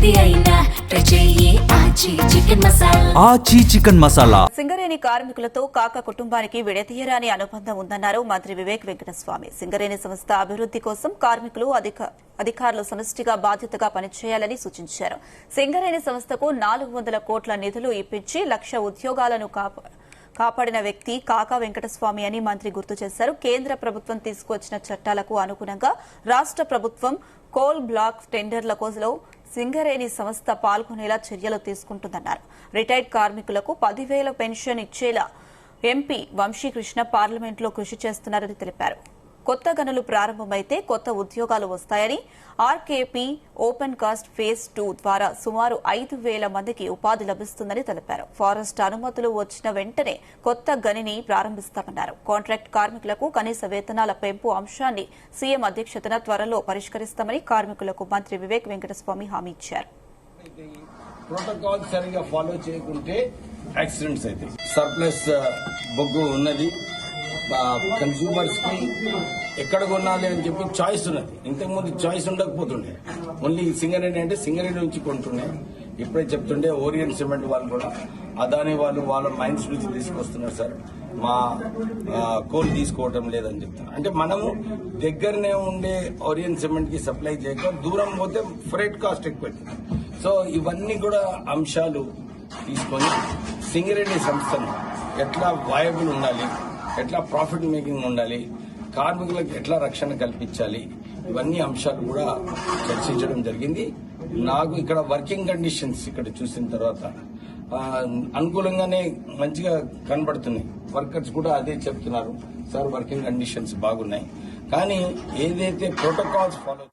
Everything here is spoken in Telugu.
ఏది అయినా ఆచి చికెన్ మసాలా. సింగరేణి కార్మికులతో కాకా కుటుంబానికి విడతీయరాని అనుబంధం ఉందన్నారు మంత్రి వివేక్ వెంకటస్వామి. సింగరేణి సంస్థ అభివృద్ది కోసం కార్మికులు అధికారులు సమిష్టిగా బాధ్యతగా పనిచేయాలని సూచించారు. సింగరేణి సంస్థకు 400 కోట్ల నిధులు ఇప్పించి 1,00,000 ఉద్యోగాలను కాపాడిన వ్యక్తి కాకా వెంకటస్వామి అని మంత్రి గుర్తు చేశారు. కేంద్ర ప్రభుత్వం తీసుకువచ్చిన చట్టాలకు అనుగుణంగా రాష్ట ప్రభుత్వం కోల్ బ్లాక్ టెండర్లలో సింగరేణి సంస్థ పాల్గొనేలా చర్యలు తీసుకుంటుందన్నారు. రిటైర్డ్ కార్మికులకు 10,000 పెన్షన్ ఇచ్చేలా ఎంపీ వంశీకృష్ణ పార్లమెంట్లో కృషి చేస్తున్నారని తెలిపారు. కొత్త గనులు ప్రారంభమైతే కొత్త ఉద్యోగాలు వస్తాయని, ఆర్కేపీ ఓపెన్ కాస్ట్ ఫేజ్ 2 ద్వారా సుమారు 5,000 మందికి ఉపాధి లభిస్తుందని తెలిపారు. ఫారెస్ట్ అనుమతులు వచ్చిన వెంటనే కొత్త గనిని ప్రారంభిస్తామన్నారు. కాంట్రాక్ట్ కార్మికులకు కనీస వేతనాల పెంపు అంశాన్ని సీఎం అధ్యక్షతన త్వరలో పరిష్కరిస్తామని కార్మికులకు మంత్రి వివేక్ వెంకటస్వామి హామీ ఇచ్చారు. ప్రోటోకాల్ సరిగా ఫాలో చేయకుంటే యాక్సిడెంట్స్ అయితే సర్ప్లస్ బొగ్గు ఉన్నది, కన్స్యూమర్స్ కి ఎక్కడ కొనాలి అని చెప్పి చాయిస్ ఉన్నది. ఇంతకుముందు చాయిస్ ఉండకపోతుండే, ఓన్లీ సింగరేణి అంటే సింగరేణి నుంచి కొంటుండే. ఇప్పుడే చెప్తుండే ఓరియంట్ సిమెంట్ వాళ్ళు కూడా అదాని వాళ్ళు వాళ్ళ మైన్స్ నుంచి తీసుకొస్తున్నారు సార్, మా కోల్ తీసుకోవటం లేదని చెప్తున్నారు. అంటే మనము దగ్గరనే ఉండే ఓరియంట్ సిమెంట్ కి సప్లై చేయక దూరం పోతే ఫ్రైట్ కాస్ట్ ఎక్కువ. సో ఇవన్నీ కూడా అంశాలు తీసుకొని సింగరేణి సంస్థను ఎట్లా వయబుల్ ఉండాలి, ఎట్లా ప్రాఫిట్ మేకింగ్ ఉండాలి, కార్మికులకు ఎట్లా రక్షణ కల్పించాలి, ఇవన్నీ అంశాలు కూడా చర్చించడం జరిగింది. నాకు ఇక్కడ వర్కింగ్ కండిషన్స్ ఇక్కడ చూసిన తర్వాత అనుకూలంగానే మంచిగా కనబడుతున్నాయి. వర్కర్స్ కూడా అదే చెప్తున్నారు, సార్ వర్కింగ్ కండిషన్స్ బాగున్నాయి. కానీ ఏదైతే ప్రోటోకాల్స్ ఫాలో